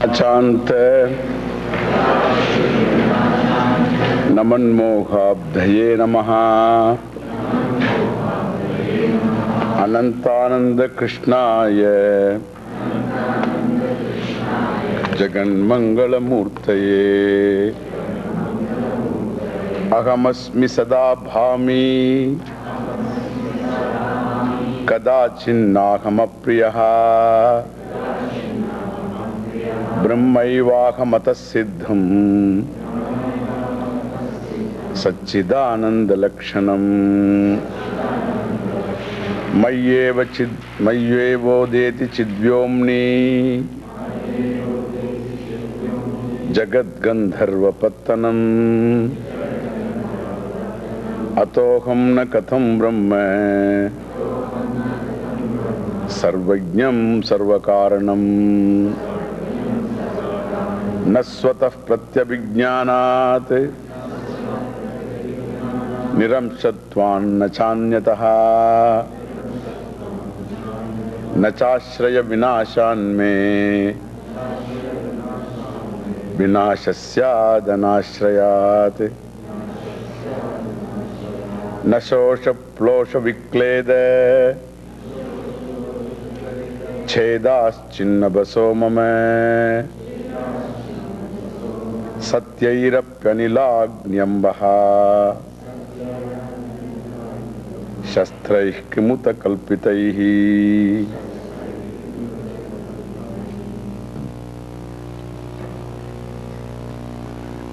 Achante Namanmohabdhaye Namaha Anantananda Krishnaya Jaganmangalamurtaye Ahamasmi Sada Bhami Kadachinnahamapriyaha Brahmaivahamatassidham Satchidananda Lakshanam Mayyevodeti Chidvyomni Jagat Gandharva Pattanam Atoham na katham Brahma Sarvajñam Sarvakaranam Nasvatah Pratyabhijnanat Niramshatvan Nachanyataha Nachashraya Vinashan me Vinashasya Danashrayat Nashosha Plosha Vikleda Chedas Chinnabaso Mame Satyairapyanilagnyambaha Shastraih Kimuta Kalpitaihi.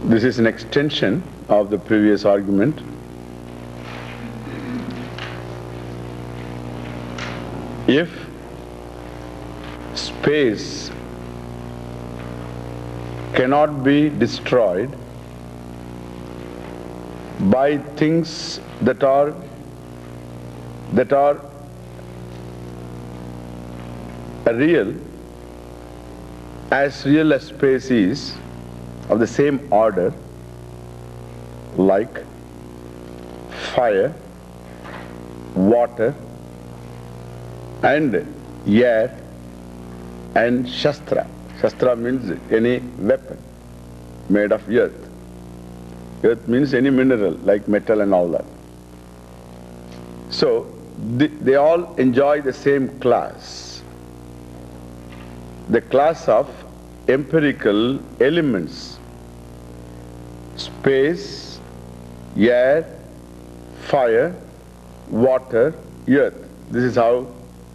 This is an extension of the previous argument. If space cannot be destroyed by things that are real as space is, of the same order, like fire, water, and air, and Shastra. Shastra means any weapon made of earth. Earth means any mineral like metal and all that. So they all enjoy the same class. The class of empirical elements. Space, air, fire, water, earth. This is how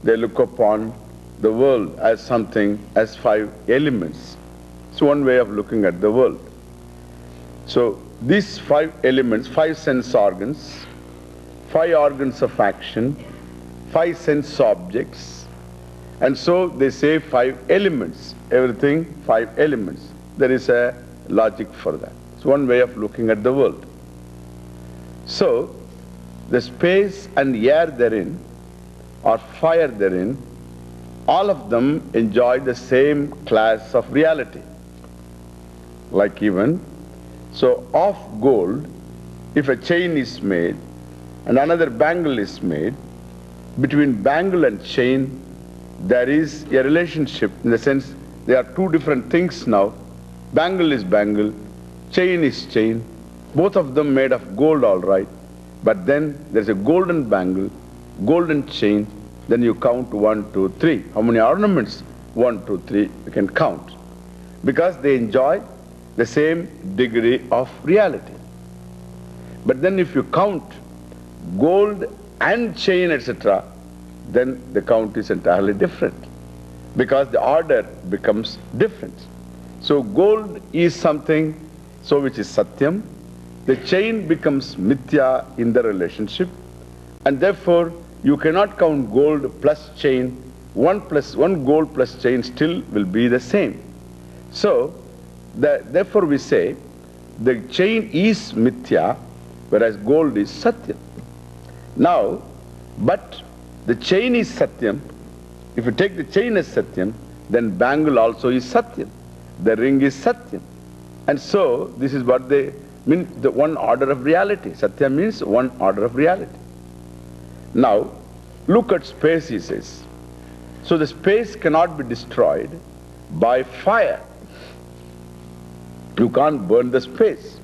they look upon the world, as something, as 5 elements. It's one way of looking at the world. So these 5 elements, 5 sense organs, 5 organs of action, 5 sense objects, and so they say 5 elements. Everything 5 elements. There is a logic for that. It's one way of looking at the world. So the space and air therein, or fire therein, all of them enjoy the same class of reality. Like even, so of gold, if a chain is made and another bangle is made, between bangle and chain there is a relationship, in the sense they are 2 different things now. Bangle is bangle, chain is chain, both of them made of gold, all right. But then there's a golden bangle, golden chain. Then you count 1, 2, 3. How many ornaments? 1, 2, 3, you can count. Because they enjoy the same degree of reality. But then if you count gold and chain, etc., then the count is entirely different. Because the order becomes different. So gold is something, so which is Satyam. The chain becomes Mithya in the relationship. And therefore, you cannot count gold plus chain. 1 gold plus chain still will be the same. So, therefore we say the chain is Mithya, whereas gold is Satyam. Now, but the chain is Satyam. If you take the chain as Satyam, then bangle also is Satyam. The ring is Satyam. And so, this is what they mean, the one order of reality. Satya means one order of reality. Now, look at space, he says. So the space cannot be destroyed by fire. You can't burn the space.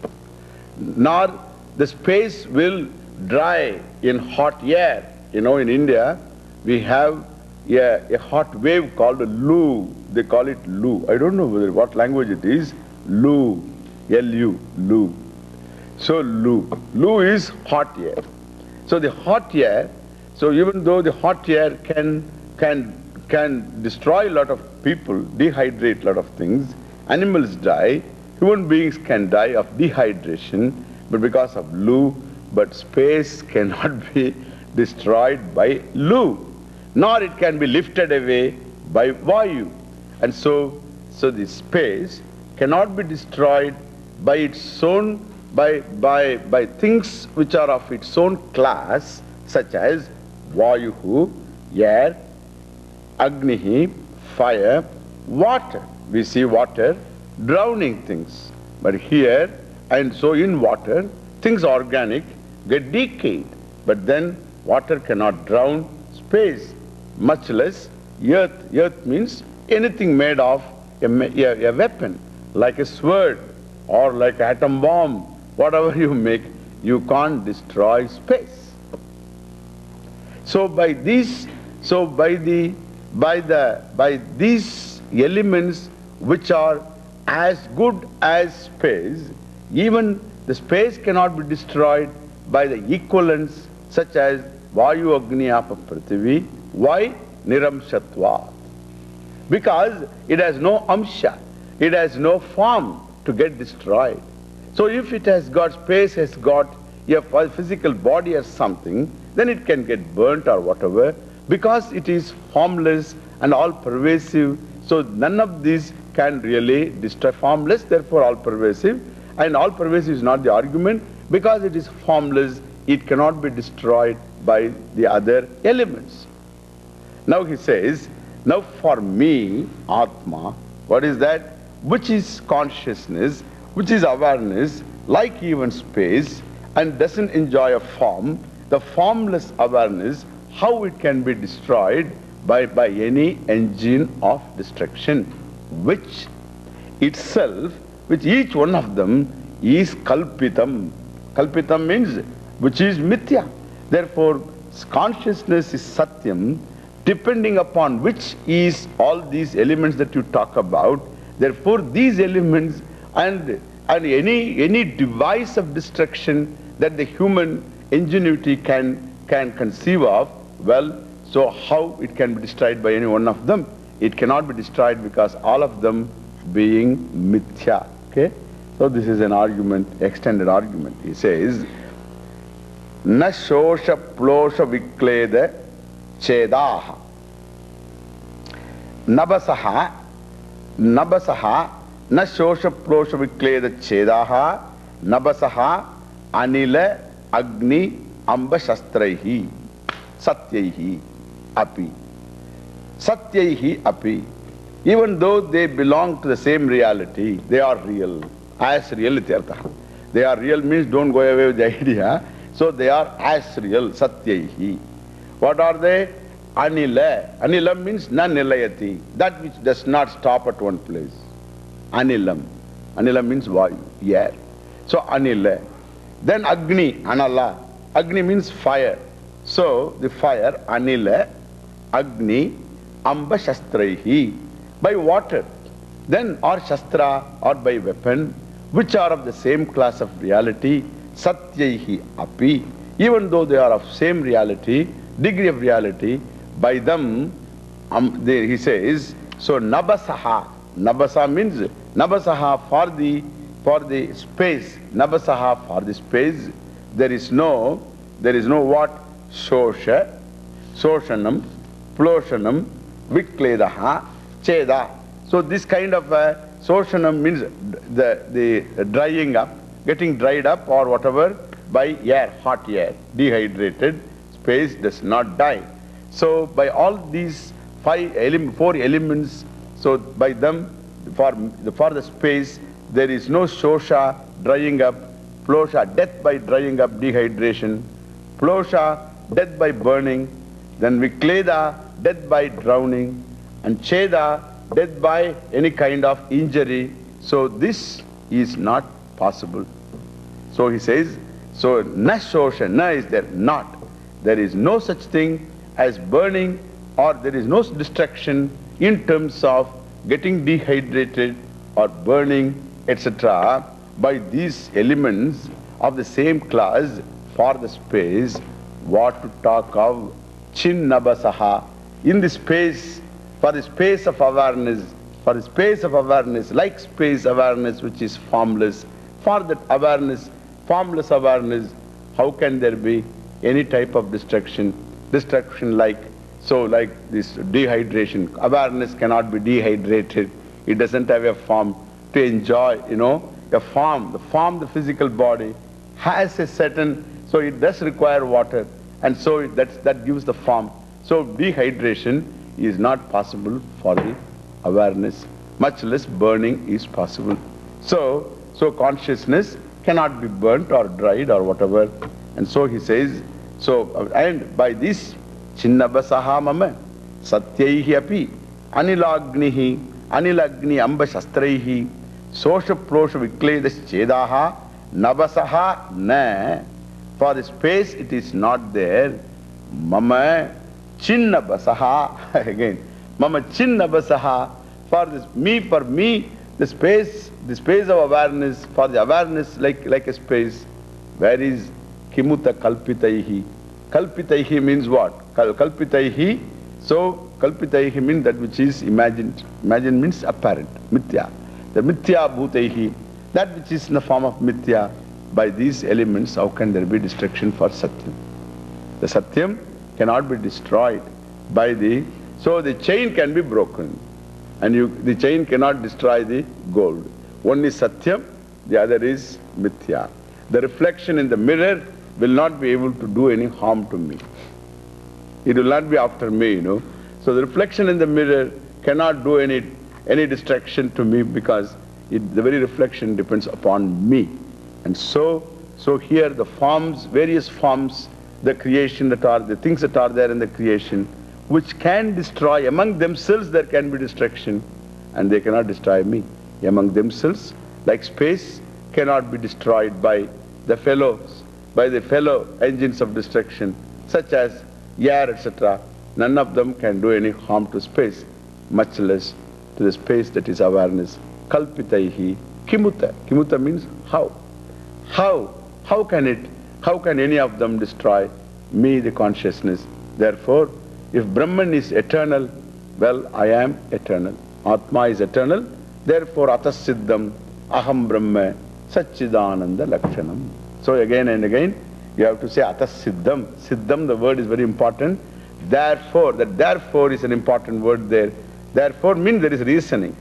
Nor the space will dry in hot air. You know, in India, we have a hot wave called a Lu. They call it Lu. I don't know what language it is. Lu. L-U. Lu. So Lu. Lu is hot air. So the hot air, so even though the hot air can destroy a lot of people, dehydrate a lot of things, animals die, human beings can die of dehydration, but because of Lu, but space cannot be destroyed by Lu, nor it can be lifted away by Vayu. And so the space cannot be destroyed by its own, by things which are of its own class, such as Vayuhu, air, Agnihi, fire, water. We see water drowning things. But here, and so in water, things organic get decayed. But then water cannot drown space, much less earth. Earth means anything made of a weapon, like a sword or like an atom bomb. Whatever you make, you can't destroy space. So by these, by these elements which are as good as space, even the space cannot be destroyed by the equivalents such as Vayu Agni Apa Prithivi. Why? Niramshatvat. Because it has no amsha, it has no form to get destroyed. So if it has got, space has got a physical body or something, then it can get burnt or whatever, because it is formless and all pervasive. So none of these can really destroy. Formless, therefore all pervasive. And all pervasive is not the argument, because it is formless, it cannot be destroyed by the other elements. Now he says, now for me, Atma, what is that? Which is consciousness, which is awareness, like even space, and doesn't enjoy a form, the formless awareness, how it can be destroyed by any engine of destruction, which itself, which each one of them is kalpitam. Kalpitam means which is mithya. Therefore, consciousness is satyam, depending upon which is all these elements that you talk about. Therefore, these elements and any device of destruction that the human ingenuity can conceive of, well, so how it can be destroyed by any one of them? It cannot be destroyed because all of them being mithya. Okay? So this is an argument, extended argument. He says, Na shosha plosha vikleda chedaha nabasaha na shosha plosha vikleda chedaha nabasaha anila agni amba shastraihi satyaihi api. Satyaihi api. Even though they belong to the same reality, they are real. As real ityartha. They are real means don't go away with the idea. So they are as real. Satyaihi. What are they? Anila. Anilam means na nilayati. That which does not stop at one place. Anilam. Anilam means vayu, air. So anila. Then agni, anala. Agni means fire. So the fire, anila, agni, amba shastraihi. By water. Then or shastra or by weapon, which are of the same class of reality, satyaihi api. Even though they are of same reality, degree of reality, by them, he says, so nabasaha. Nabasa means, nabasaha for the space, nabasaha for the space, there is no what? Shosha, shoshanam, ploshanam, vikledaha, cheda. So this kind of shoshanam means the drying up, getting dried up or whatever by air, hot air, dehydrated, space does not die. So by all these four elements, so by them, for the space, there is no shosha, drying up, plosha, death by drying up, dehydration, plosha, death by burning, then vikleda, death by drowning, and cheda, death by any kind of injury. So this is not possible. So he says, so na shosha, na is there, not. There is no such thing as burning, or there is no distraction in terms of getting dehydrated or burning, etc. by these elements of the same class for the space. What to talk of chinnabasaha, in the space, for the space of awareness, for the space of awareness, like space awareness which is formless, for that awareness, formless awareness, how can there be any type of destruction? Destruction like, so like this dehydration. Awareness cannot be dehydrated. It doesn't have a form to enjoy, a form. The physical body has a certain, so it does require water, and so that gives the form. So dehydration is not possible for the awareness, much less burning is possible. So consciousness cannot be burnt or dried or whatever. And so he says, and by this chinnabasaha mama satyaihi api anilagni amba shastraihi sosha prosha vikledas chedaha nabasaha na. For the space it is not there. Mama chinnabasaha again. Mama chinnabasaha, for me, the space of awareness, for the awareness like a space, where is kimuta kalpitaihi? Kalpitaihi means what? Kalpitaihi, so kalpitaihi means that which is imagined. Imagined means apparent, mithya. The mithya bhutaihi, that which is in the form of mithya. By these elements, how can there be destruction for satyam? The satyam cannot be destroyed by so the chain can be broken, and the chain cannot destroy the gold. One is satyam, the other is mithya. The reflection in the mirror will not be able to do any harm to me. It will not be after me, So the reflection in the mirror cannot do any distraction to me, because the very reflection depends upon me. And so here the forms, various forms, the creation the things that are there in the creation, which can destroy, among themselves there can be destruction, and they cannot destroy me. Among themselves, like space, cannot be destroyed by the fellow engines of destruction, such as air, etc. None of them can do any harm to space, much less to the space that is awareness. Kalpitaihi kimuta. Kimuta means how. How can any of them destroy me, the consciousness? Therefore, if Brahman is eternal, well, I am eternal. Atma is eternal. Therefore, atasiddham aham brahma satchidananda lakshanam. So again and again, you have to say atasiddham. Siddham, the word is very important. Therefore, that therefore is an important word there. Therefore means there is reasoning.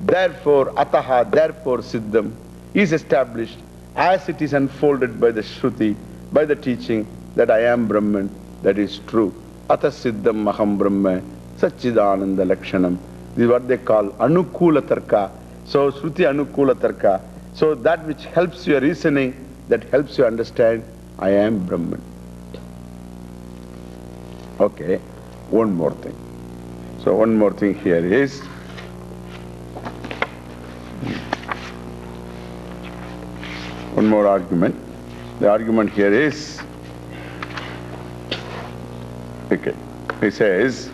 Therefore, ataha, therefore siddham is established as it is unfolded by the Shruti, by the teaching that I am Brahman, that is true. Atasiddham aham brahma satchidananda lakshanam. This is what they call anukula tarka. So Shruti anukula tarka. So that which helps your reasoning, that helps you understand I am Brahman. Okay, one more thing. So one more thing here is, one more argument. The argument here is, okay, he says,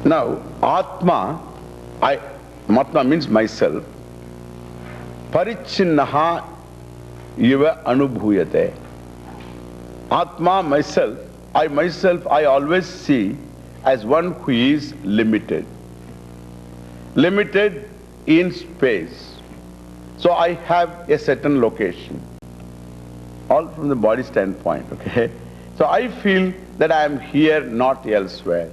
now Atma, Atma means myself, parichinnaha iva anubhuyate. Atma, myself, I always see as one who is limited. Limited in space. So I have a certain location. All from the body standpoint, okay? So I feel that I am here, not elsewhere.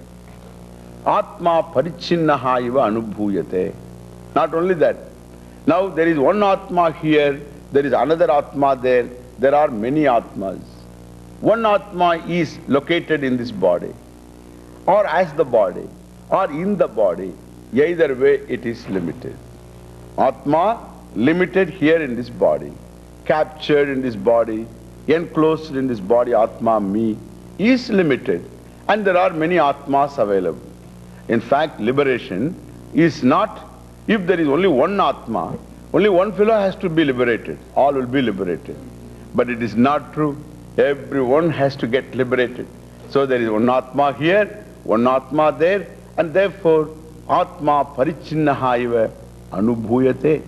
Atma parichinnaha iva anubhuyate. Not only that, now there is one Atma here, there is another Atma there, there are many Atmas. One Atma is located in this body, or as the body, or in the body. Either way it is limited. Atma limited here in this body, captured in this body, enclosed in this body, Atma, me, is limited. And there are many Atmas available. In fact, liberation is not, if there is only one Atma, only one fellow has to be liberated. All will be liberated. But it is not true. Everyone has to get liberated. So there is one Atma here, one Atma there, and therefore Atma parichinnaha iva anubhuyate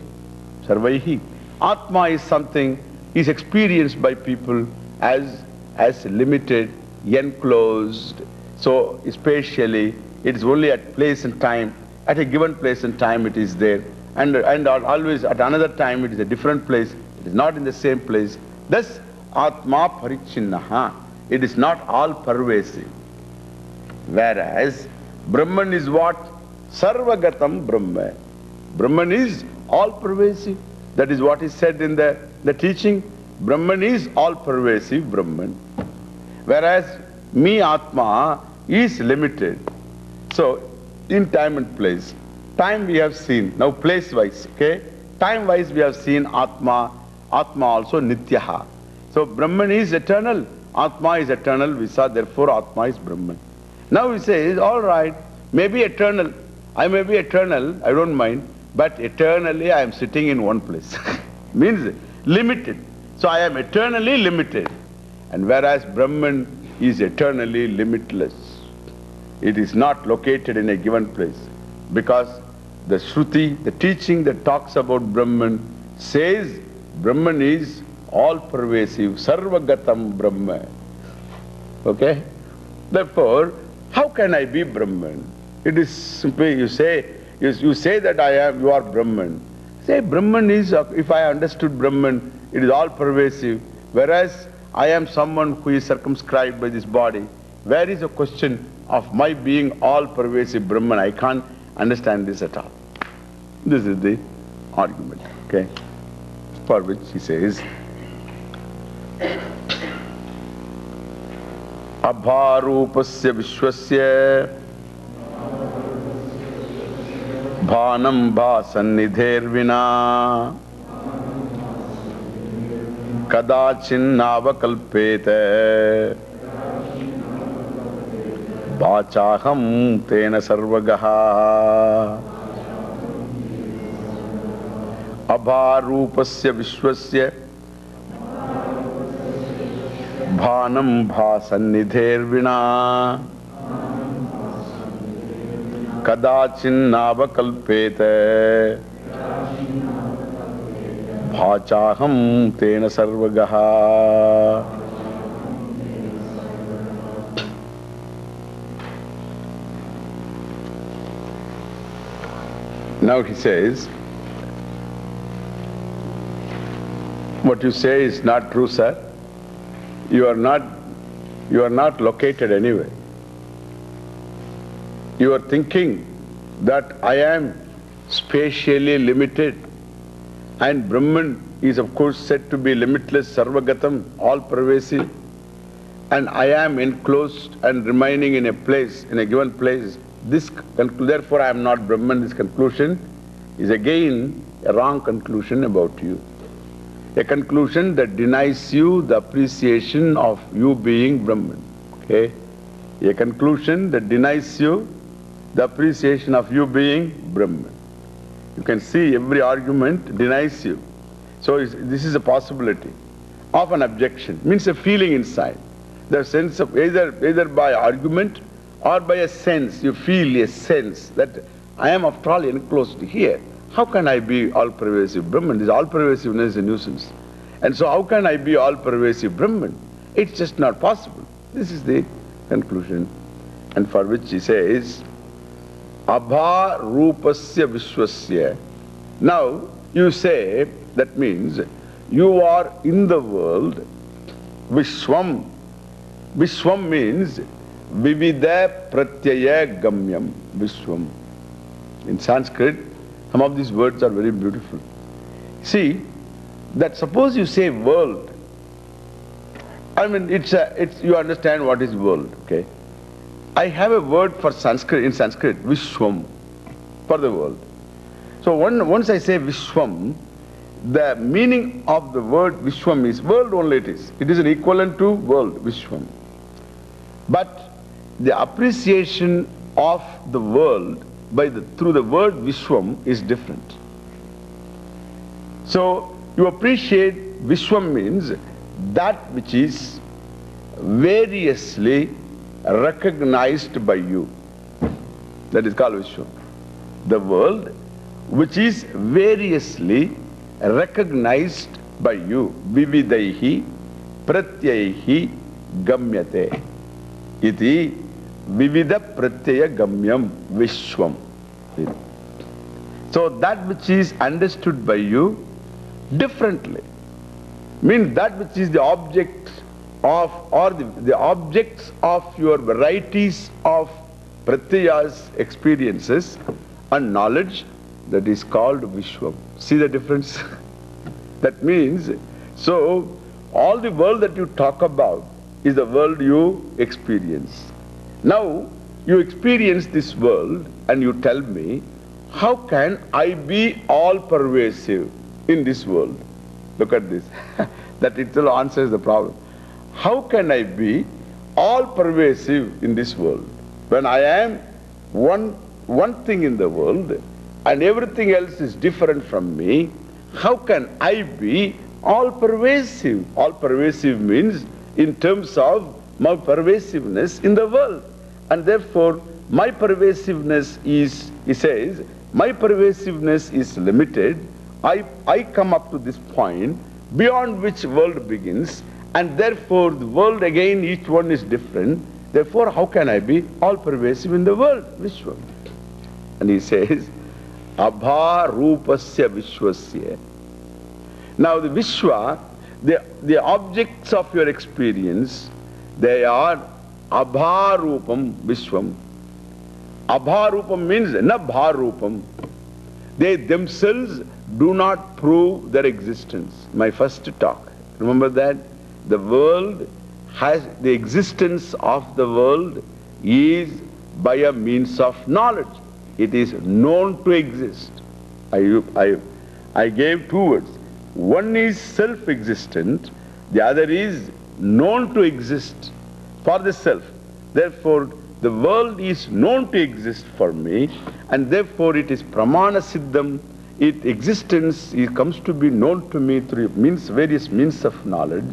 sarvaihi. Atma is something is experienced by people as limited, enclosed. So spatially, it is only at place and time. At a given place and time it is there. And always at another time it is a different place. It is not in the same place. Thus, Atma parichinnaha. It is not all pervasive. Whereas, Brahman is what? Sarvagatam Brahma. Brahman is all pervasive. That is what is said in the teaching. Brahman is all pervasive Brahman. Whereas, me Atma is limited. So, in time and place. Time we have seen. Now place wise, okay? Time wise we have seen Atma. Atma also Nityaha. So Brahman is eternal. Atma is eternal. We saw therefore Atma is Brahman. Now we say, all right, maybe eternal. I may be eternal, I don't mind. But eternally I am sitting in one place. Means limited. So I am eternally limited. And whereas Brahman is eternally limitless. It is not located in a given place. Because the Shruti, the teaching that talks about Brahman, says Brahman is all pervasive, Sarvagatam Brahma. Okay? Therefore, how can I be Brahman? It is simply you say that you are Brahman. Say Brahman is, if I understood Brahman, it is all pervasive. Whereas I am someone who is circumscribed by this body. Where is the question of my being all pervasive Brahman? I can't understand this at all. This is the argument, okay? For which he says, Abharupasya Vishwasya Bhanam Bhasannidhervina Kadachin Navakalpete Bachaham Tena Sarvagaha Abharupasya Vishwasya Bhanam Bhasannidhervina Kadachin Navakalpete Bhachaham Tena Sarvagaha. Now he says, what you say is not true, sir. You are not located anywhere. You are thinking that I am spatially limited, and Brahman is of course said to be limitless, Sarvagatam, all pervasive, and I am enclosed and remaining in a place, in a given place. Therefore I am not Brahman. This conclusion is again a wrong conclusion about you. A conclusion that denies you the appreciation of you being Brahman. Okay? A conclusion that denies you the appreciation of you being Brahman. You can see every argument denies you. So this is a possibility of an objection. Means a feeling inside. The sense of either by argument or by a sense. You feel a sense that I am after all enclosed here. How can I be all-pervasive Brahman? This all-pervasiveness is a nuisance. And so how can I be all-pervasive Brahman? It's just not possible. This is the conclusion. And for which he says, Abha Rupasya Vishwasya. Now, you say, that means, you are in the world, Vishwam. Vishwam means, Vividha Pratyaya Gamyam. Vishwam. In Sanskrit, some of these words are very beautiful. See, that suppose you say world, I mean, you understand what is world, okay? I have a word for Sanskrit, in Sanskrit, Vishwam, for the world. So once I say Vishwam, the meaning of the word Vishwam is world only it is. It is an equivalent to world, Vishwam. But the appreciation of the world through the word Vishwam is different. So you appreciate Vishwam means that which is variously recognized by you. That is called Vishwam. The world which is variously recognized by you. Vividaihi pratyaihi gamyate. Iti vivida pratyaya gamyam Vishwam. So that which is understood by you differently means that which is the object of, or the objects of your varieties of pratyayas, experiences and knowledge, that is called Vishwam. See the difference? That means, so all the world that you talk about is the world you experience. Now you experience this world and you tell me, how can I be all pervasive in this world? Look at this. That itself answers the problem. How can I be all pervasive in this world when I am one thing in the world and everything else is different from me? How can I be all pervasive? All pervasive means in terms of my pervasiveness in the world. And therefore, my pervasiveness is, he says, my pervasiveness is limited. I come up to this point beyond which world begins, and therefore the world again, each one is different. Therefore, how can I be all pervasive in the world? Vishwa. And he says, Abha Rupasya Vishwasya. Now the Vishwa, the objects of your experience, they are Abha Rupam Vishwam. Abha Rupam means na Bha Rupam. They themselves do not prove their existence. My first talk. Remember that? The world has, the existence of the world is by a means of knowledge. It is known to exist. I gave two words. One is self-existent, the other is known to exist for the self. Therefore, the world is known to exist for me, and therefore it is pramana siddham. Its existence comes to be known to me through various means of knowledge.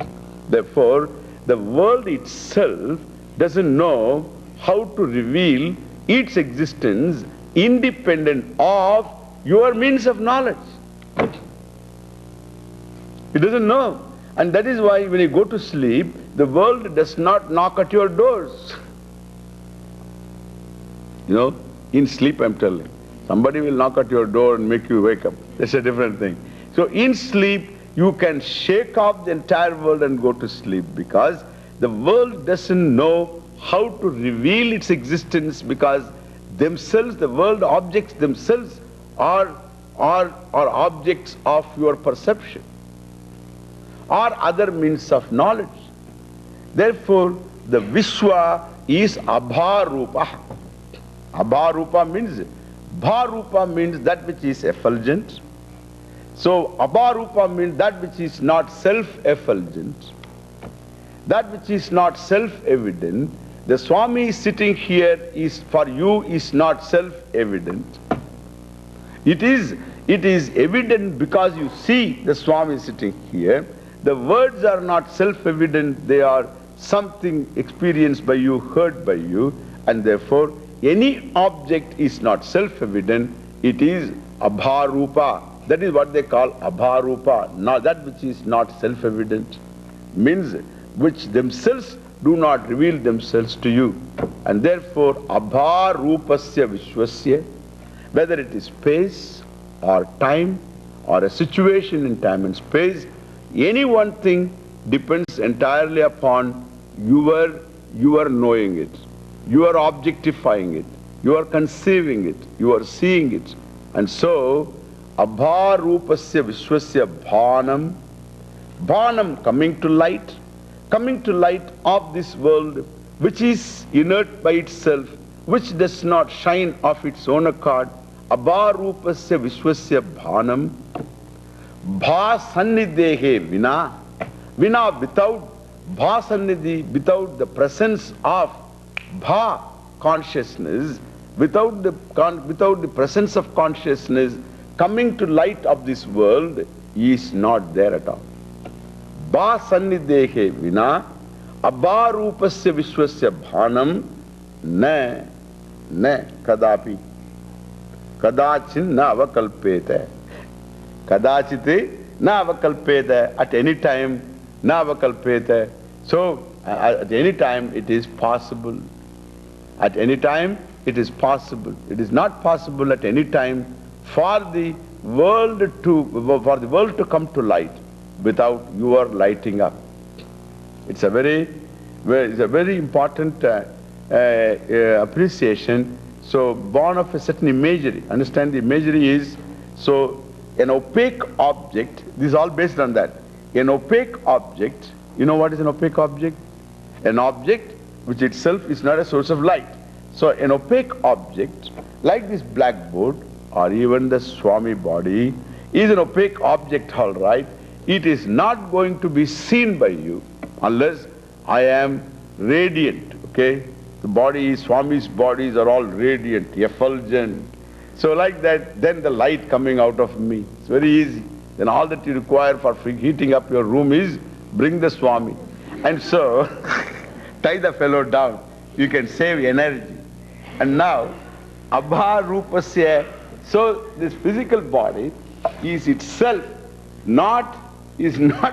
Therefore, the world itself doesn't know how to reveal its existence independent of your means of knowledge. It doesn't know. And that is why when you go to sleep, the world does not knock at your doors. You know, in sleep I'm telling. Somebody will knock at your door and make you wake up. That's a different thing. So in sleep, you can shake off the entire world and go to sleep, because the world doesn't know how to reveal its existence, because themselves, the world objects themselves are objects of your perception or other means of knowledge. Therefore, the Vishwa is Abharupa. Abharupa means, Bharupa means that which is effulgent. So, Abharupa means that which is not self-effulgent, that which is not self-evident. The Swami sitting here is, for you, is not self-evident. It is evident because you see the Swami sitting here. The words are not self-evident, they are something experienced by you, heard by you, and therefore any object is not self-evident, it is Abharupa. That is what they call Abharupa. Now that which is not self-evident means which themselves do not reveal themselves to you. And therefore Abharupasya Vishwasya, whether it is space or time or a situation in time and space, any one thing depends entirely upon your knowing it, you are objectifying it, you are conceiving it, you are seeing it. And so Abharupasya Vishwasya Bhanam, Bhanam coming to light of this world, which is inert by itself, which does not shine of its own accord. Abharupasya Vishwasya Bhanam, Bha Sannidhehe Vina, Vina without Bha Sannidhi, without the presence of Bha consciousness, without the presence of consciousness coming to light of this world, is not there at all. Ba sannidehe vina abba rupasya vishwasya bhanam na kadapi kadachin na avakalpeta. Kadachite na avakalpeta, at any time na avakalpeta. So at any time it is possible. At any time it is possible. It is not possible at any time for the world to come to light without your lighting up. It's a very important appreciation. So born of a certain imagery. Understand, the imagery is, so an opaque object, this is all based on that. An opaque object, you know what is an opaque object? An object which itself is not a source of light. So an opaque object like this blackboard or even the Swami body is an opaque object, all right. It is not going to be seen by you unless I am radiant, okay? The body, Swami's bodies are all radiant, effulgent. So like that, then the light coming out of me. It's very easy. Then all that you require for heating up your room is bring the Swami. And so, tie the fellow down. You can save energy. And now, abha rupasya, so this physical body is itself not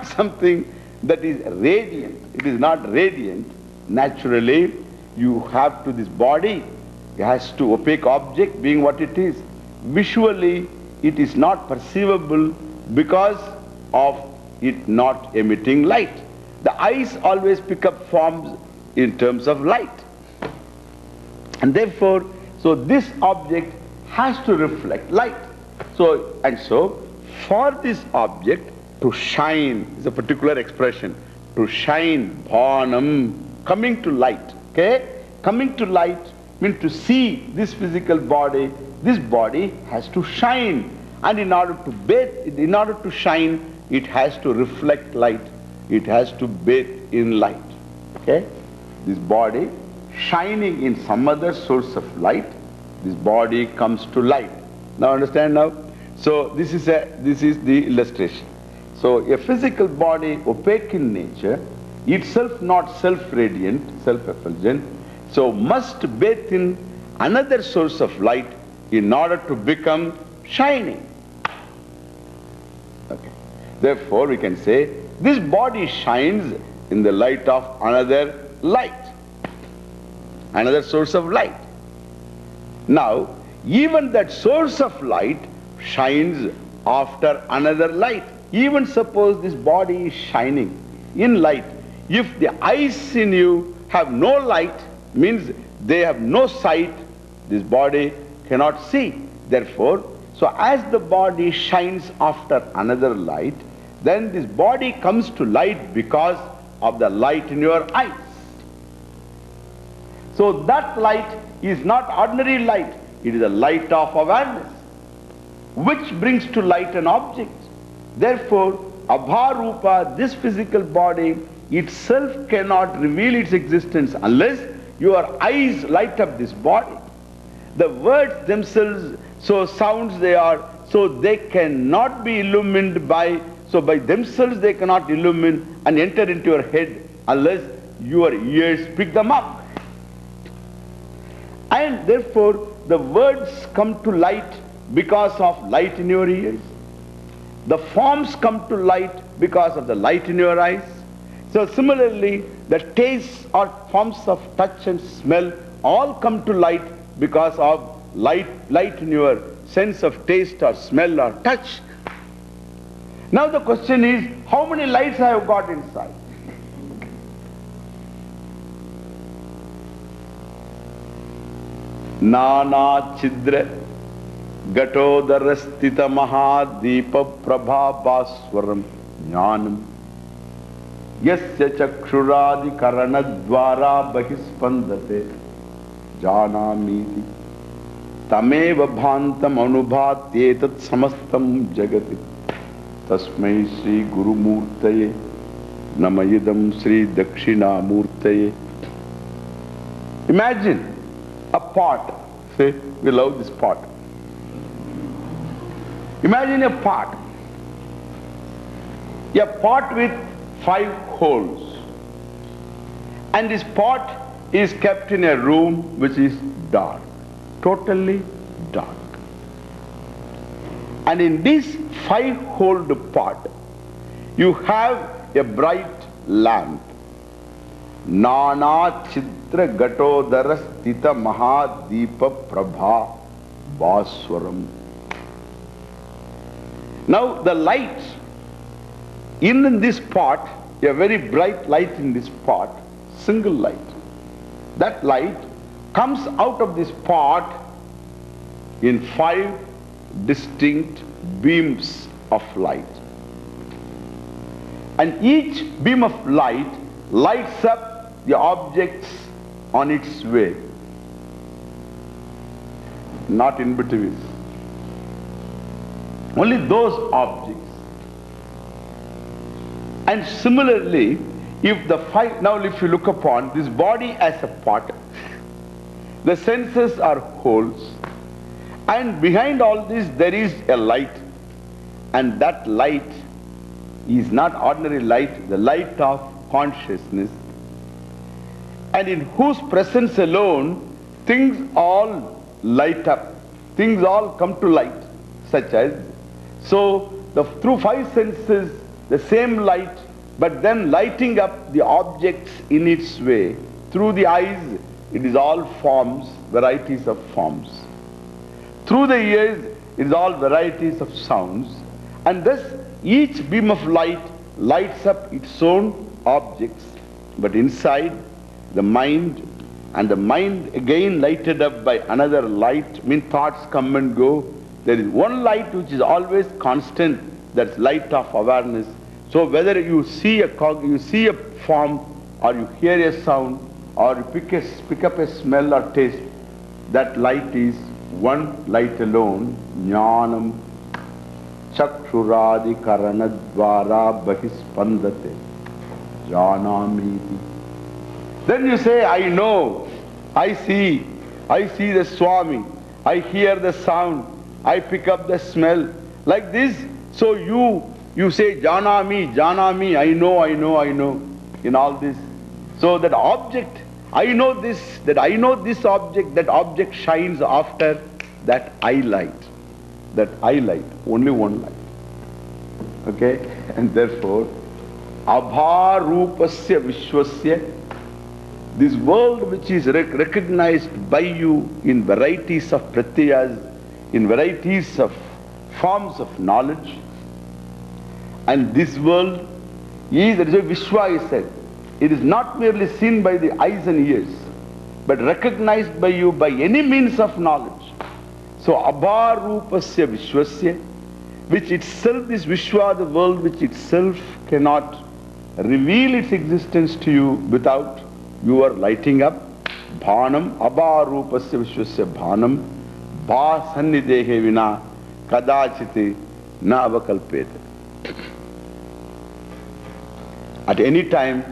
something that is radiant. It is not radiant. Naturally, you have to, this body has to, opaque object being what it is. Visually, it is not perceivable because of it not emitting light. The eyes always pick up forms in terms of light. And therefore, so this object has to reflect light. So, and so, for this object to shine, is a particular expression, to shine, bhanam, coming to light, okay? Coming to light means to see this physical body, this body has to shine. And in order to bathe, in order to shine, it has to reflect light. It has to bathe in light, okay? This body shining in some other source of light, this body comes to light. Now understand now? So this is the illustration. So a physical body, opaque in nature, itself not self-radiant, self-effulgent, so must bathe in another source of light in order to become shining. Okay. Therefore we can say, this body shines in the light of another light, another source of light. Now, even that source of light shines after another light. Even suppose this body is shining in light. If the eyes in you have no light, means they have no sight, this body cannot see. Therefore, so as the body shines after another light, then this body comes to light because of the light in your eyes. So that light is not ordinary light, it is a light of awareness, which brings to light an object. Therefore, abharupa, this physical body, itself cannot reveal its existence unless your eyes light up this body. The words themselves, so sounds they are, so they cannot be illumined by, so by themselves they cannot illumine and enter into your head unless your ears pick them up. And therefore, the words come to light because of light in your ears. The forms come to light because of the light in your eyes. So similarly, the tastes or forms of touch and smell all come to light because of light in your sense of taste or smell or touch. Now the question is, how many lights I have got inside? Nana chidra gatodharastita mahadeepa prabha baswaram jnanam yasya chakshuradi karanadvara bahispandate janamiti tameva bhantam anubhatyetat samastam jagati tasmai Sri Guru Murtaye namayidam Sri Dakshina Murtaye. Imagine a pot Say, we love this pot. Imagine a pot with 5 holes. And this pot is kept in a room which is dark, totally dark. And in this 5-holed pot, you have a bright lamp. Nana Chitra Gatodara Stita Mahadeepa Prabha Baswaram. Now the light in this pot, a very bright light in this pot, single light. That light comes out of this pot in 5 distinct beams of light. And each beam of light lights up the objects on its way, not in between. Only those objects. And similarly, if the 5, now if you look upon this body as a pot, the senses are holes, and behind all this there is a light, and that light is not ordinary light, the light of consciousness, and in whose presence alone things all light up, things all come to light, such as, so through 5 senses the same light, but then lighting up the objects in its way. Through the eyes, it is all forms, varieties of forms. Through the ears, it is all varieties of sounds. And thus, each beam of light lights up its own objects. But inside, the mind, and the mind again lighted up by another light, mean thoughts come and go. There is one light which is always constant, that's light of awareness. So whether you see a form, or you hear a sound, or you pick up a smell or taste, that light is one light alone, jnanam chakshuradi karanadvara bahispandate janamiti. Then you say, I know, I see the Swami, I hear the sound, I pick up the smell, like this. So you say, Janami, I know, in all this. So that object, I know this, that I know this object, that object shines after that I light. That I light, only one light. Okay? And therefore, Abharupasya Vishwasya, this world which is recognized by you in varieties of pratyas, in varieties of forms of knowledge, and this world is, that is why Vishwa is said, it is not merely seen by the eyes and ears, but recognized by you by any means of knowledge. So Abharupasya Vishwasya, which itself, this Vishwa, the world which itself cannot reveal its existence to you without your lighting up. Bhanam, Abharupasya Vishwasya Bhanam, Bha Sannidehe Vina Kadachiti Na Avakalpete. At any time,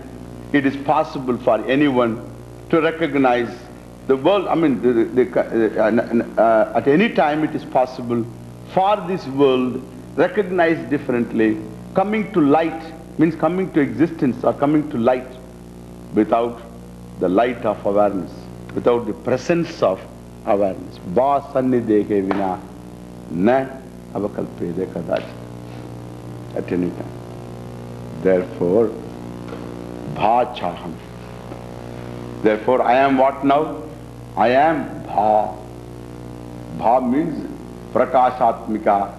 it is possible for anyone to recognize the world. I mean, at any time it is possible for this world recognized differently, coming to light, means coming to existence or coming to light without the light of awareness, without the presence of awareness. Ba sannidehe vina na avakalpede kadach. At any time. Therefore, Bhachaham. Therefore, I am what now? I am Bha. Bha means Prakashatmika,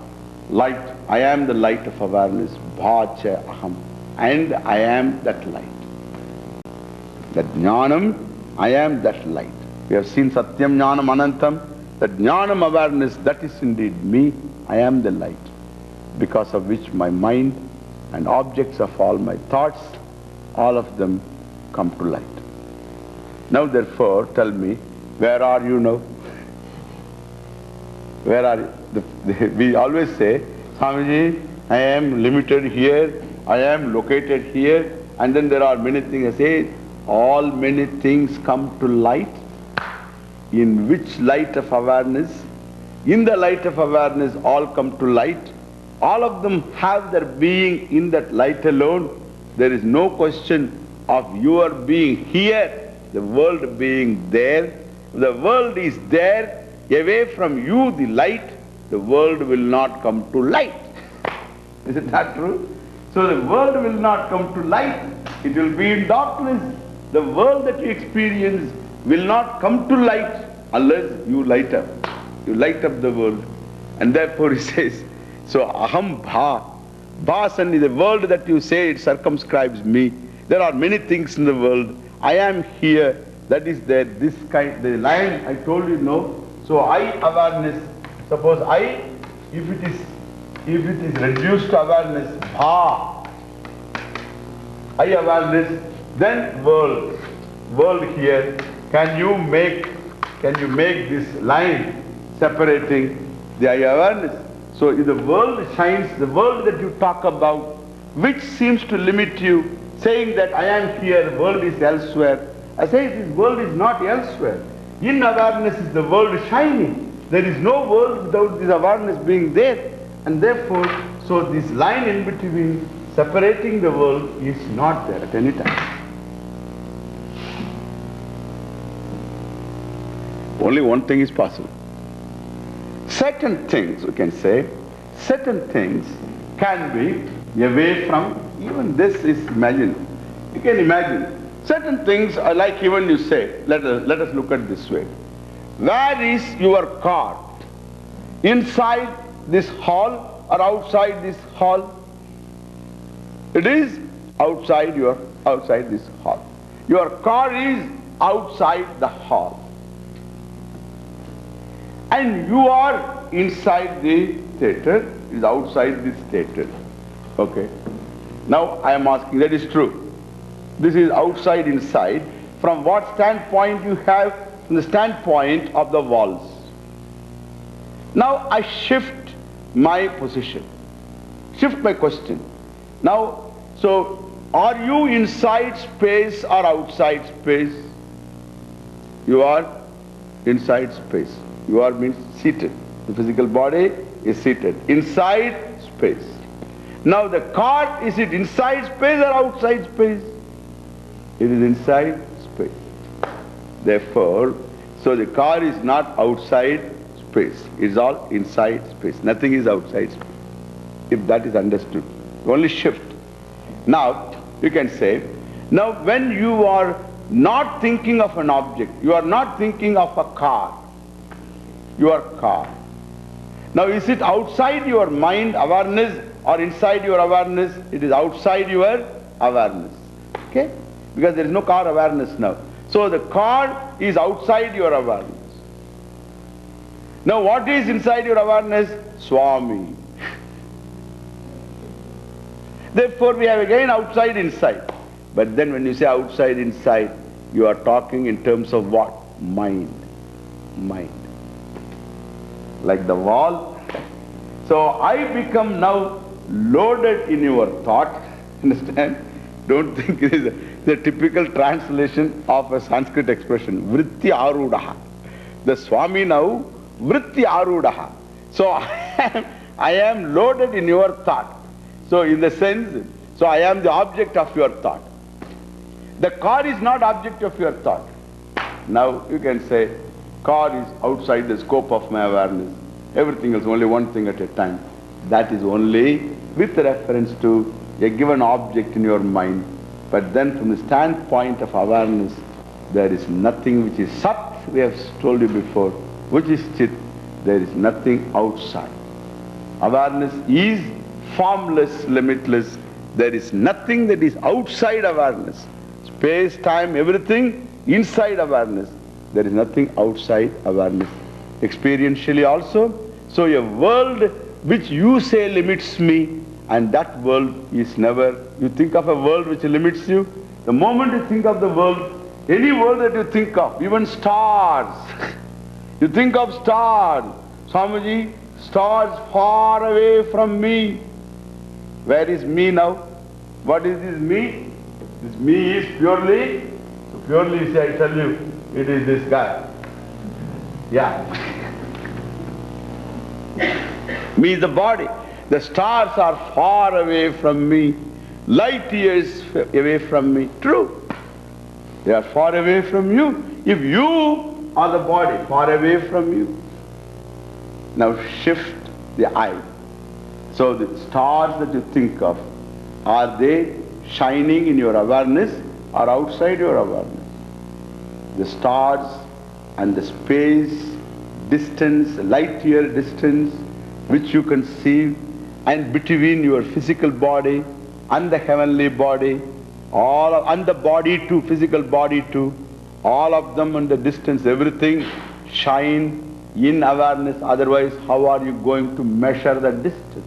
light. I am the light of awareness. Bhacha Aham. And I am that light. That Jnanam, I am that light. We have seen Satyam Jnanam Anantam. That Jnanam awareness, that is indeed me. I am the light. Because of which my mind and objects of all my thoughts, all of them come to light. Now therefore, tell me, where are you now? Where are you? We always say, Swamiji, I am limited here, I am located here, and then there are many things. I say, all many things come to light. In which light of awareness? In the light of awareness, all come to light. All of them have their being in that light alone. There is no question of your being here, the world being there. The world is there. Away from you, the light, the world will not come to light. Isn't that true? So the world will not come to light. It will be in darkness. The world that you experience will not come to light unless you light up. You light up the world. And therefore he says, so aham bha. Bhasani, the world that you say, it circumscribes me. There are many things in the world. I am here. That is there. This kind, the line I told you, no. So I awareness, suppose I, if it is reduced to awareness, bha, I awareness, then world here. Can you make this line separating the I awareness? So if the world shines, the world that you talk about, which seems to limit you, saying that I am here, the world is elsewhere. I say this world is not elsewhere. In awareness is the world shining. There is no world without this awareness being there. And therefore, so this line in between separating the world is not there at any time. Only one thing is possible. Certain things, we can say, certain things can be away from, even this is imagined. You can imagine. Certain things are like even you say, let us look at this way. Where is your car? Inside this hall or outside this hall? It is outside this hall. Your car is outside the hall. And you are inside the theatre, is outside this theatre. Okay. Now I am asking, that is true. This is outside, inside. From what standpoint you have? From the standpoint of the walls. Now I shift my position. Shift my question. Now, so are you inside space or outside space? You are inside space. You are means seated. The physical body is seated. Inside space. Now the car, is it inside space or outside space? It is inside space. Therefore, so the car is not outside space. It is all inside space. Nothing is outside space. If that is understood. Only shift. Now, you can say, now when you are not thinking of an object, you are not thinking of a car, your car. Now is it outside your mind awareness or inside your awareness? It is outside your awareness. Okay? Because there is no car awareness now. So the car is outside your awareness. Now what is inside your awareness? Swami. Therefore we have again outside, inside. But then when you say outside, inside, you are talking in terms of what? Mind. Mind. Like the wall. So I become now loaded in your thought. Understand? Don't think it is the typical translation of a Sanskrit expression. Vritti arudaha. The Swami now, vritti arudaha. So I am loaded in your thought. So in the sense, so I am the object of your thought. The car is not object of your thought. Now you can say, car is outside the scope of my awareness. Everything else, only one thing at a time. That is only with reference to a given object in your mind. But then from the standpoint of awareness, there is nothing which is Sat, we have told you before, which is Chit. There is nothing outside. Awareness is formless, limitless. There is nothing that is outside awareness. Space, time, everything inside awareness. There is nothing outside awareness. Experientially also. So a world which you say limits me, and that world is never, you think of a world which limits you, the moment you think of the world, any world that you think of, even stars, you think of stars, Swamiji, stars far away from me. Where is me now? What is this me? This me is purely, so purely say, I tell you, it is this guy. Yeah. Me is the body. The stars are far away from me, light years away from me. True. They are far away from you. If you are the body, far away from you. Now shift the eye. So the stars that you think of, are they shining in your awareness or outside your awareness? The stars and the space, distance, light year distance, which you conceive, and between your physical body and the heavenly body, and the body too, physical body too, all of them and the distance, everything shine in awareness. Otherwise, how are you going to measure the distance?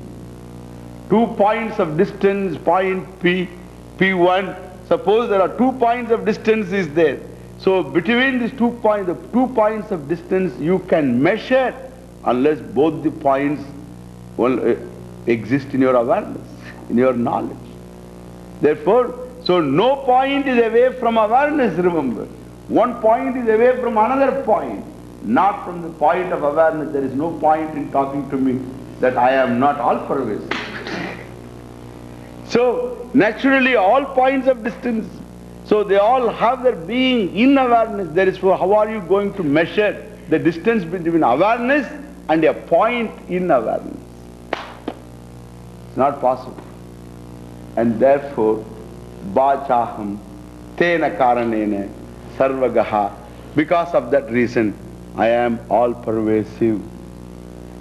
2 points of distance, point P, P1. Suppose there are 2 points of distance is there. So between these 2 points, the 2 points of distance you can measure unless both the points will exist in your awareness, in your knowledge. Therefore, so no point is away from awareness, remember. One point is away from another point, not from the point of awareness. There is no point in talking to me that I am not all-pervasive. So, naturally all points of distance, so they all have their being in awareness. There is, how are you going to measure the distance between awareness and a point in awareness? It's not possible. And therefore, Bachaham Tena Karanene Sarvagaha. Because of that reason, I am all pervasive.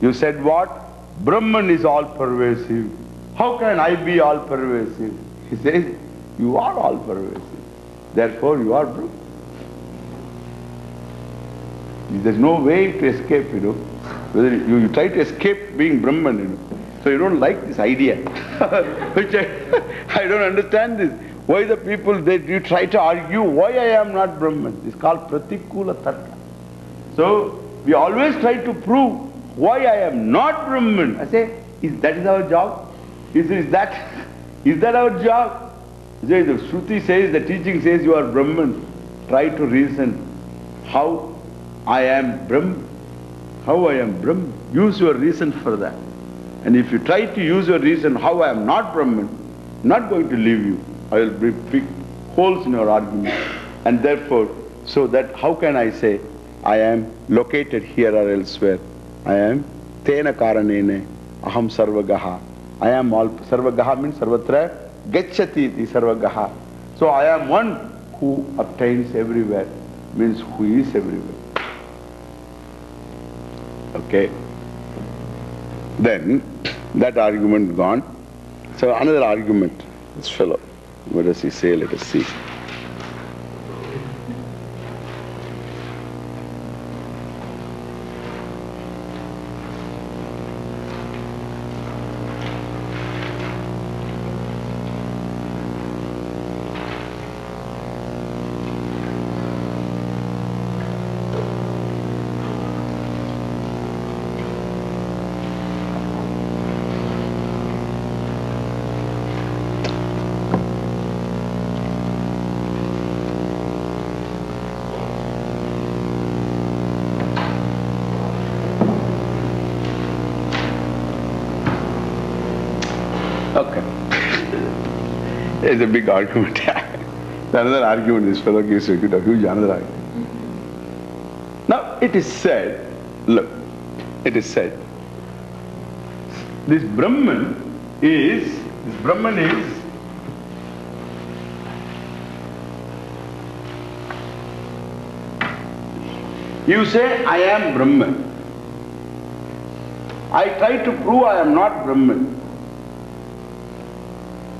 You said what? Brahman is all pervasive. How can I be all pervasive? He says, you are all pervasive. Therefore, you are Brahman. There's no way to escape, Whether you try to escape being Brahman, So you don't like this idea, which I don't understand this. Why the people, you try to argue why I am not Brahman. It's called Pratikula Tarka. So we always try to prove why I am not Brahman. I say, that is our job? Is that our job? The Shruti says, the teaching says you are Brahman. Try to reason how I am Brahman. How I am Brahman. Use your reason for that. And if you try to use your reason how I am not Brahman, not going to leave you. I will bring big holes in your argument. And therefore, so that how can I say I am located here or elsewhere? I am Tena Karanene Aham Sarvagaha. I am all, Sarvagaha means Sarvatra Gacchati iti Sarvagaha. So I am one who obtains everywhere, means who is everywhere. Okay. Then, that argument gone. So another argument, this fellow, what does he say? Let us see. It's a big argument. Another argument this fellow gives a huge another argument. Now it is said, look, it is said, this Brahman is, you say, I am Brahman. I try to prove I am not Brahman.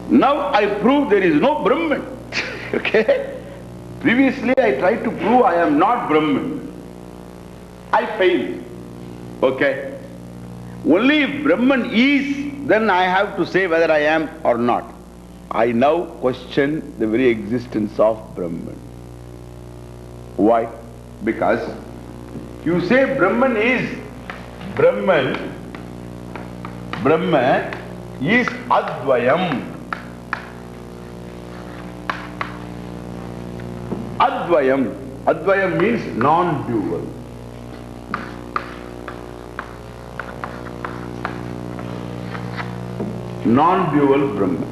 Now I prove there is no Brahman. Okay? Previously I tried to prove I am not Brahman. I failed. Okay? Only if Brahman is, then I have to say whether I am or not. I now question the very existence of Brahman. Why? Because you say Brahman is, Brahman is Advayam. Advayam means non-dual. Non-dual Brahman.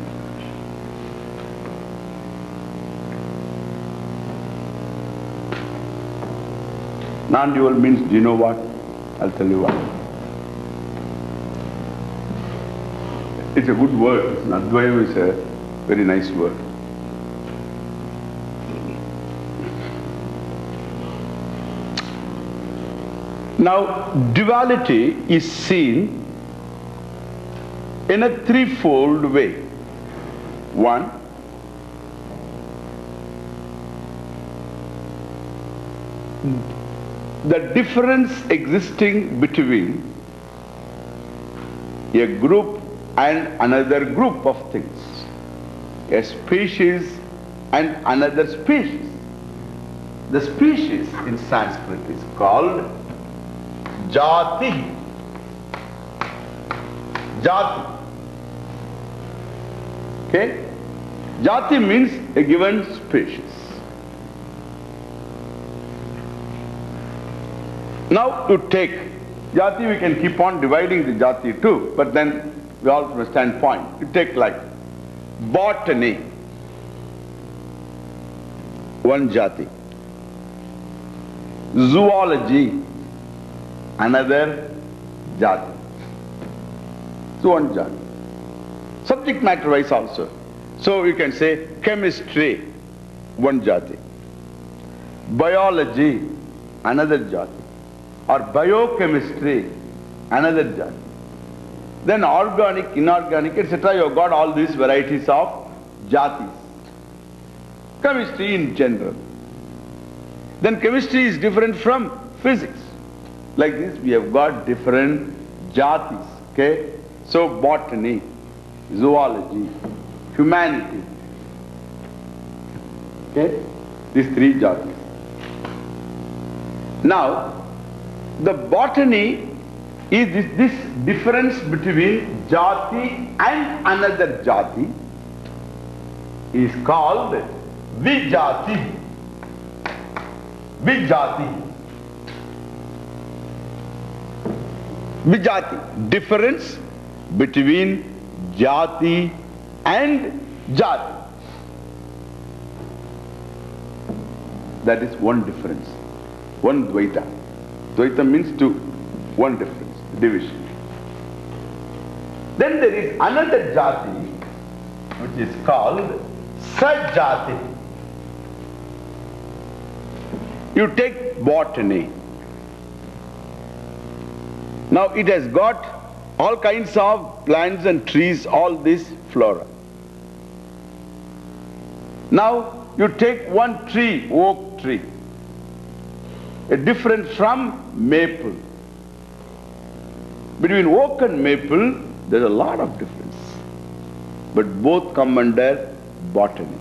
Non-dual means, do you know what? I'll tell you what. It's a good word. Advaita is a very nice word. Now, duality is seen in a threefold way. One, the difference existing between a group and another group of things, a species and another species. The species in Sanskrit is called jati. Jati. Okay? Jati means a given species. Now to take jati, we can keep on dividing the jati too, but then we all from a standpoint. You take like botany, one jati. Zoology, another jati. So one jati. Subject matter wise also. So you can say chemistry, one jati. Biology, another jati. Or biochemistry, another jati. Then organic, inorganic, etc. You have got all these varieties of jatis. Chemistry in general. Then chemistry is different from physics. Like this we have got different jatis. Okay? So botany, zoology, humanity. Okay? These three jatis. Now, the botany is this difference between jati and another jati is called vijati. Vijati. Vijati. Difference between jati and jati. That is one difference. One Dvaita. Dvaita means two. One difference. Division. Then there is another jati which is called sajati. You take botany. Now it has got all kinds of plants and trees, all this flora. Now you take one tree, oak tree, different from maple. Between oak and maple, there is a lot of difference. But both come under botany.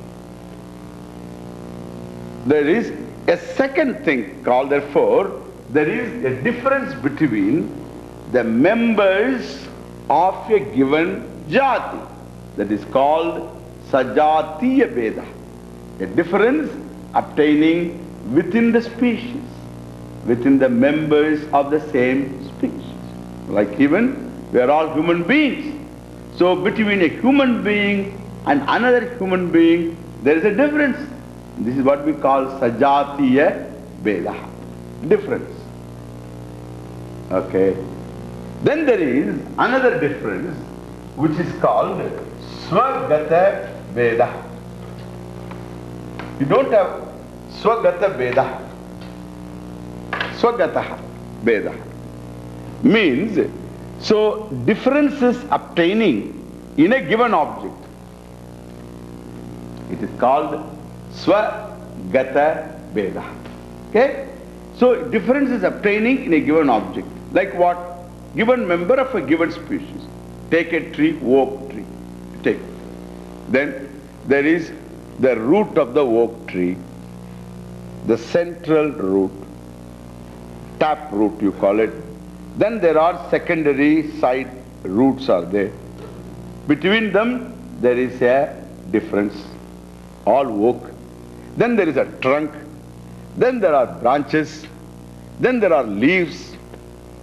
There is a second thing called, therefore, there is a difference between the members of a given jati. That is called sajatiya veda. A difference obtaining within the species, within the members of the same species. Like even, we are all human beings. So between a human being and another human being, there is a difference. This is what we call sajatiya veda. Difference. Okay. Then there is another difference which is called swagata veda. You don't have swagata veda. Swagata veda means, so differences obtaining in a given object. It is called swagata veda. Okay? So differences obtaining in a given object. Like what? Given member of a given species. Take a tree, oak tree. Take. Then there is the root of the oak tree, the central root, tap root you call it. Then there are secondary side roots are there. Between them there is a difference. All oak. Then there is a trunk. Then there are branches. Then there are leaves.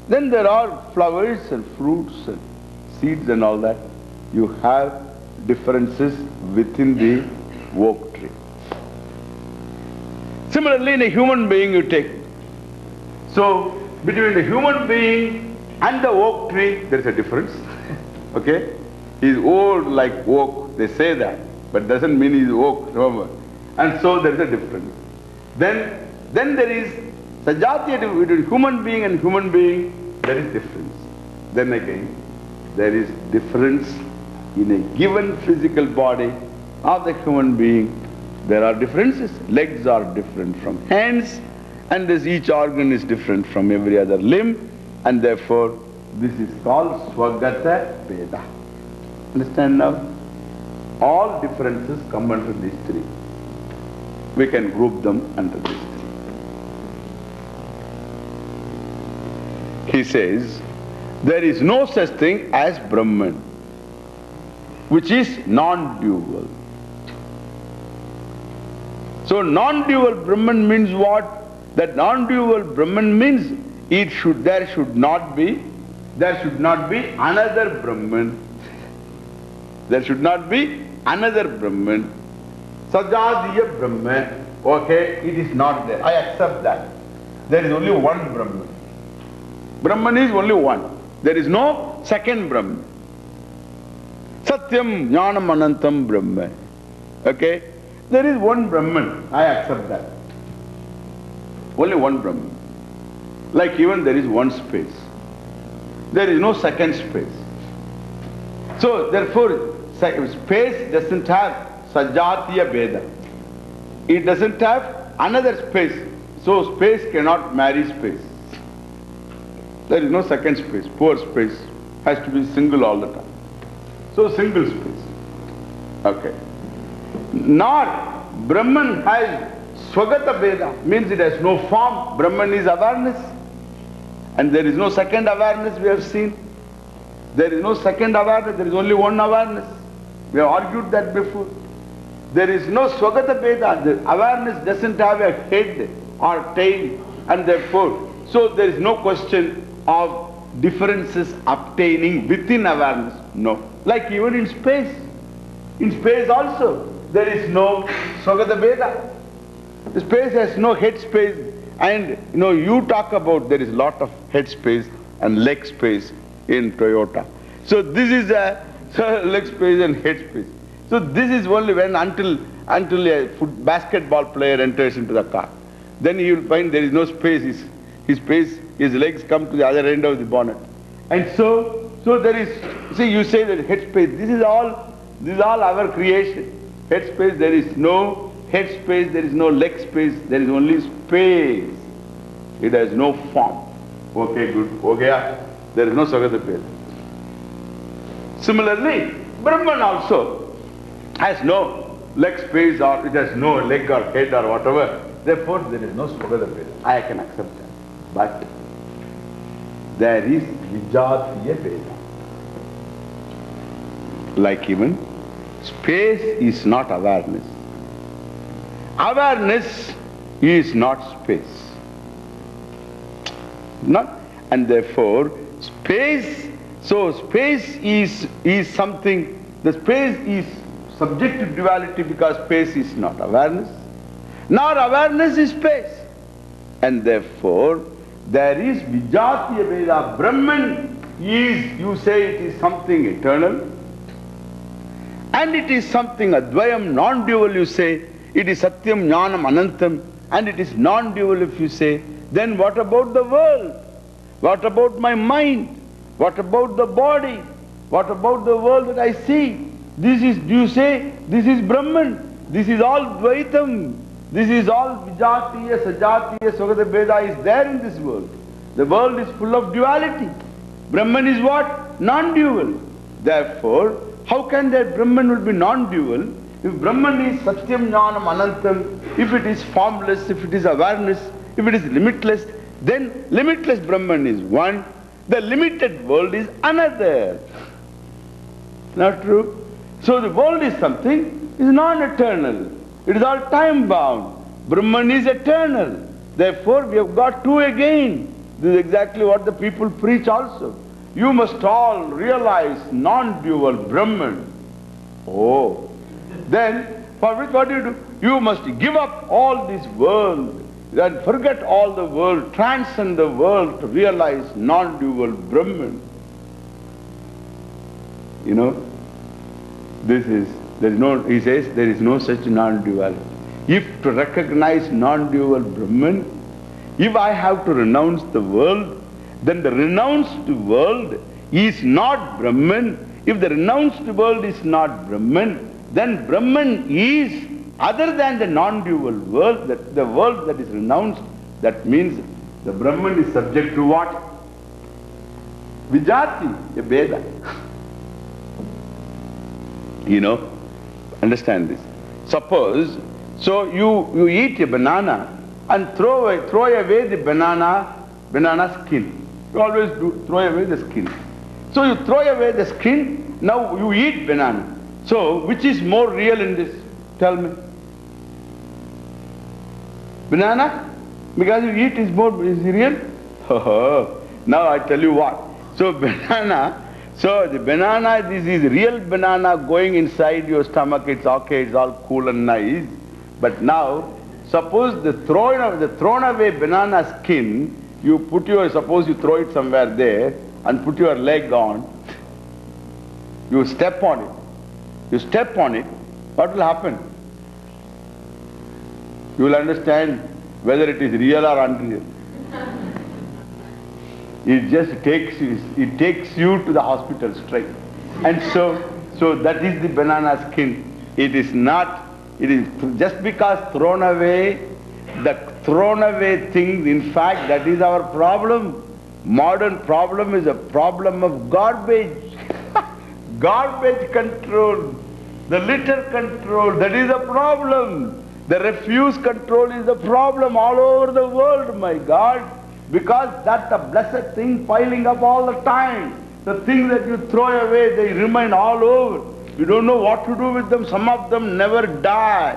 Then there are flowers and fruits and seeds and all that. you have differences within the oak tree. Similarly, in a human being you take. So, between the human being and the oak tree, there is a difference. Okay? He is old like oak, they say that, but doesn't mean he is oak, remember. And so there is a difference. Then there is sajatiya between human being and human being, there is difference. Then again, there is difference in a given physical body of the human being. There are differences. Legs are different from hands, and this each organ is different from every other limb, and therefore this is called Swagata Veda. Understand now? All differences come under these three. We can group them under these three. He says, there is no such thing as Brahman, which is non-dual. So non-dual Brahman means what? That non-dual Brahman means there should not be another Brahman. There should not be another Brahman. Sajadiya Brahman. Okay, it is not there. I accept that. There is only one Brahman. Brahman is only one. There is no second Brahman. Satyam Jnanam Anantam Brahman. Okay? There is one Brahman. I accept that. Only one Brahman. Like even there is one space. There is no second space. So therefore, space doesn't have Sajatiya Veda. It doesn't have another space. So space cannot marry space. There is no second space. Poor space has to be single all the time. So single space. Okay. Nor Brahman has Swagata Veda, means it has no form. Brahman is awareness. And there is no second awareness, we have seen. There is no second awareness, there is only one awareness. We have argued that before. There is no Swagata Veda. The awareness doesn't have a head or tail, and therefore, so there is no question of differences obtaining within awareness. No. Like even in space. In space also, there is no Swagata Veda. The space has no head space, and you talk about there is a lot of head space and leg space in Toyota. So this is a leg space and head space. So this is only until a basketball player enters into the car. Then he will find there is no space. His legs come to the other end of the bonnet. And so there is, see, you say that head space, this is all our creation. Head space, there is no head space, there is no leg space, there is only space. It has no form. Okay, good. Okay, there is no Sagata Veda. Similarly, Brahman also has no leg space, or it has no leg or head or whatever. Therefore, there is no Sagata Veda. I can accept that. But there is Vijatiya Veda. Like even space is not awareness. Awareness is not space. Not, and therefore space, so space is something, the space is subject to duality because space is not awareness, nor awareness is space. And therefore there is Vijatiya Veda. Brahman is, you say it is something eternal, and it is something Advayam, non-dual you say, it is Satyam, Jnanam, Anantam, and it is non-dual if you say, then what about the world? What about my mind? What about the body? What about the world that I see? This is, you say, this is Brahman. This is all Dvaitam. This is all Vijatiya, Sajatiya, Swagata Veda is there in this world. The world is full of duality. Brahman is what? Non-dual. Therefore, how can that Brahman will be non-dual? If Brahman is Satyam, Jnanam, Anantam, if it is formless, if it is awareness, if it is limitless, then limitless Brahman is one, the limited world is another. Not true? So the world is something, is non-eternal. It is all time-bound. Brahman is eternal. Therefore, we have got two again. This is exactly what the people preach also. you must all realize non-dual Brahman. Oh, then for which what do? You must give up all this world and forget all the world, transcend the world to realize non-dual Brahman. You know, there is no, he says, there is no such non-duality. If to recognize non-dual Brahman, if I have to renounce the world, then the renounced world is not Brahman. If the renounced world is not Brahman, then Brahman is other than the non-dual world, the world that is renounced. That means the Brahman is subject to what? Vijati, a Veda. You know, understand this. Suppose, so you eat a banana and throw away the banana skin. You always do, throw away the skin. So you throw away the skin, now you eat banana. So which is more real in this? Tell me. Banana? Because you eat is real? Now I tell you what. So banana, so the banana, this is real banana going inside your stomach, it's okay, it's all cool and nice. But now, suppose the thrown away banana skin, you put your, suppose you throw it somewhere there and put your leg on, you step on it. You step on it, what will happen? You will understand whether it is real or unreal. It just takes you to the hospital straight. And so that is the banana skin. It is just because thrown away, the thrown away things, in fact, that is our problem. Modern problem is a problem of garbage. Garbage control, the litter control, that is a problem. The refuse control is the problem all over the world, my God. Because that's a blessed thing piling up all the time. The things that you throw away, they remain all over. You don't know what to do with them. Some of them never die.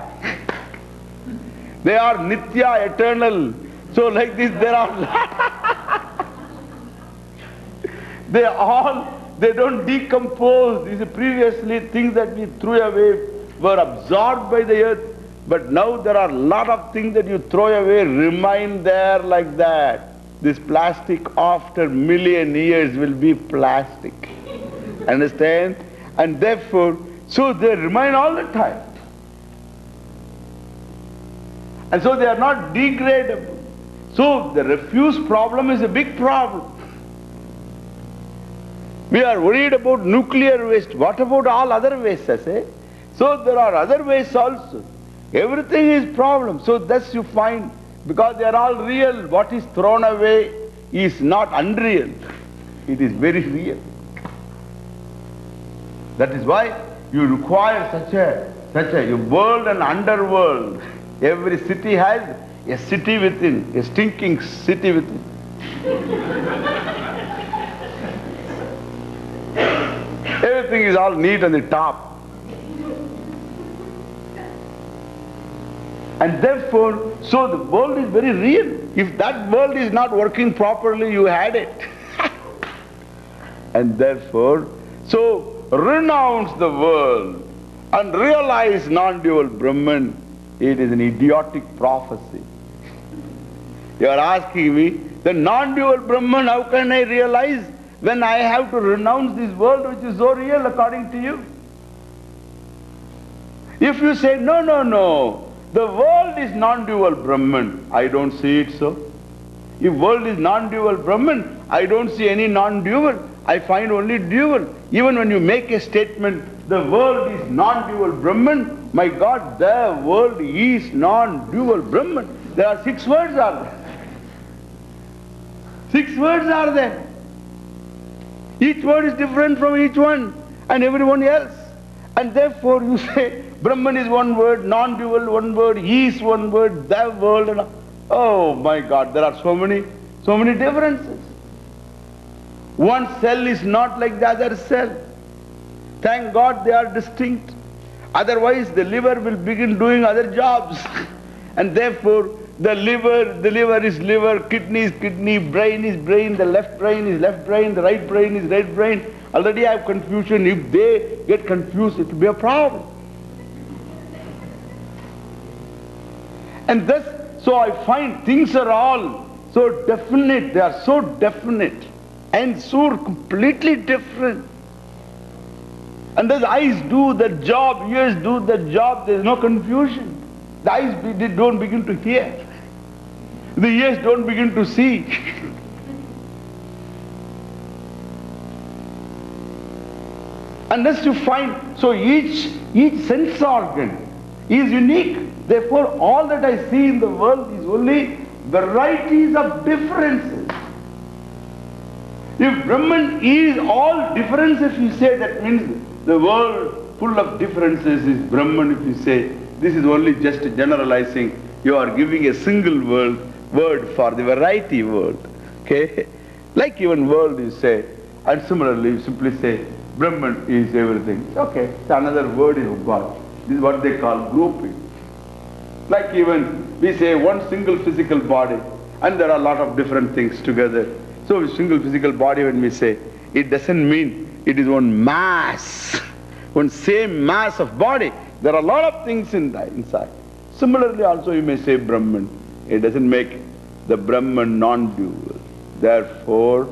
They are nitya, eternal. So like this, there are they don't decompose. These previously things that we threw away were absorbed by the earth. But now there are a lot of things that you throw away remain there like that. This plastic after million years will be plastic. Understand? And therefore, so they remain all the time. And so they are not degradable. So the refuse problem is a big problem. We are worried about nuclear waste. What about all other wastes, I say? So there are other wastes also. Everything is problem. So thus you find, because they are all real, what is thrown away is not unreal. It is very real. That is why you require such a world and underworld. Every city has a city within, a stinking city within. Everything is all neat on the top. And therefore, so the world is very real. If that world is not working properly, you had it. And therefore, so renounce the world and realize non-dual Brahman. It is an idiotic prophecy. You are asking me, the non-dual Brahman, how can I realize when I have to renounce this world which is so real according to you? If you say, no, no, no, the world is non-dual Brahman, I don't see it so. If world is non-dual Brahman, I don't see any non-dual, I find only dual. Even when you make a statement, the world is non-dual Brahman, my God, the world is non-dual Brahman. There are 6 words are there. 6 words are there. Each word is different from each one and everyone else. And therefore you say, Brahman is one word, non-dual one word, he is one word, the world, and oh my God, there are so many differences. One cell is not like the other cell. Thank God they are distinct. Otherwise the liver will begin doing other jobs. And therefore, The liver is liver, kidney is kidney, brain is brain, the left brain is left brain, the right brain is right brain. Already I have confusion. If they get confused, it will be a problem. And thus, so I find things are all so definite, they are so definite and so completely different. And the eyes do the job, ears do the job, there is no confusion. The eyes don't begin to hear. The ears don't begin to see. Unless you find, so each sense organ is unique. Therefore, all that I see in the world is only varieties of differences. If Brahman is all difference, if you say, that means the world full of differences is Brahman. If you say, this is only just generalizing, you are giving a single word for the variety world. Okay? Like even world you say, and similarly you simply say, Brahman is everything. Okay, it's another word you got. This is what they call grouping. Like even we say one single physical body, and there are a lot of different things together. So single physical body, when we say, it doesn't mean it is one mass, one same mass of body. There are a lot of things inside. Similarly also you may say Brahman. It doesn't make the Brahman non-dual. Therefore,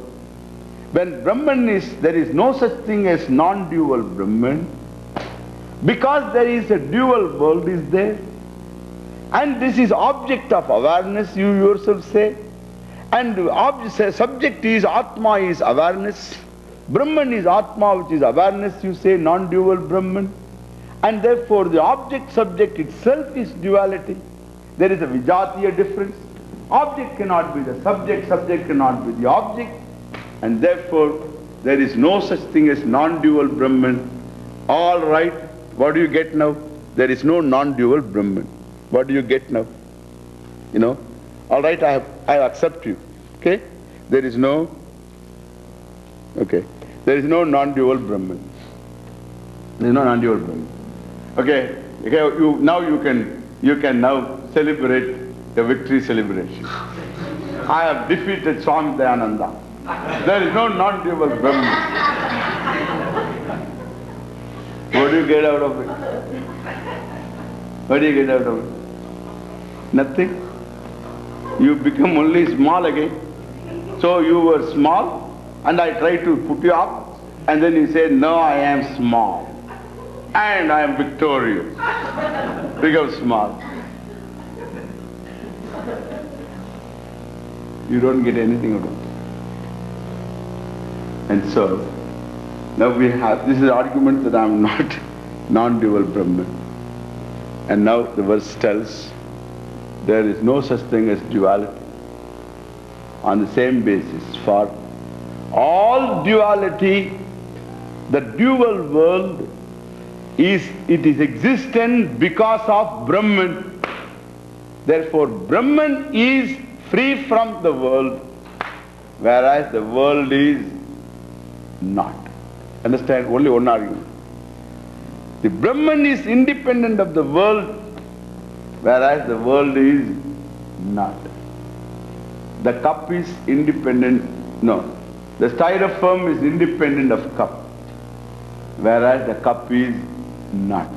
when Brahman is, there is no such thing as non-dual Brahman, because there is a dual world is there. And this is object of awareness, you yourself say. And subject is Atma, is awareness. Brahman is Atma, which is awareness, you say, non-dual Brahman. And therefore the object-subject itself is duality. There is a vijatiya difference. Object cannot be the subject, subject cannot be the object. And therefore there is no such thing as non-dual Brahman. All right, what do you get now? There is no non-dual Brahman. What do you get now? You know? All right, I accept you. Okay? There is no non-dual Brahman. There is no non-dual Brahman. Okay? Now you can now celebrate the victory celebration. I have defeated Swami Dayananda. There is no non-dual Brahman. What do you get out of it? What do you get out of it? Nothing. You become only small again. So you were small and I try to put you up, and then you say, no, I am small and I am victorious. Become small. You don't get anything out of it. And so, now we have, this is the argument that I am not non-dual Brahman. And now the verse tells, there is no such thing as duality. On the same basis, for all duality, the dual world is existent because of Brahman. Therefore, Brahman is free from the world, whereas the world is not. Understand? Only one argument. The Brahman is independent of the world, whereas the world is not. The cup is independent, no. The styrofoam is independent of cup, whereas the cup is not.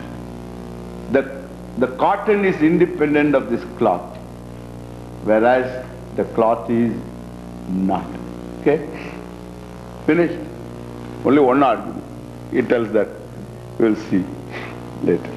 The cotton is independent of this cloth, whereas the cloth is not. Okay? Finished? Only one argument. It tells that. We will see later.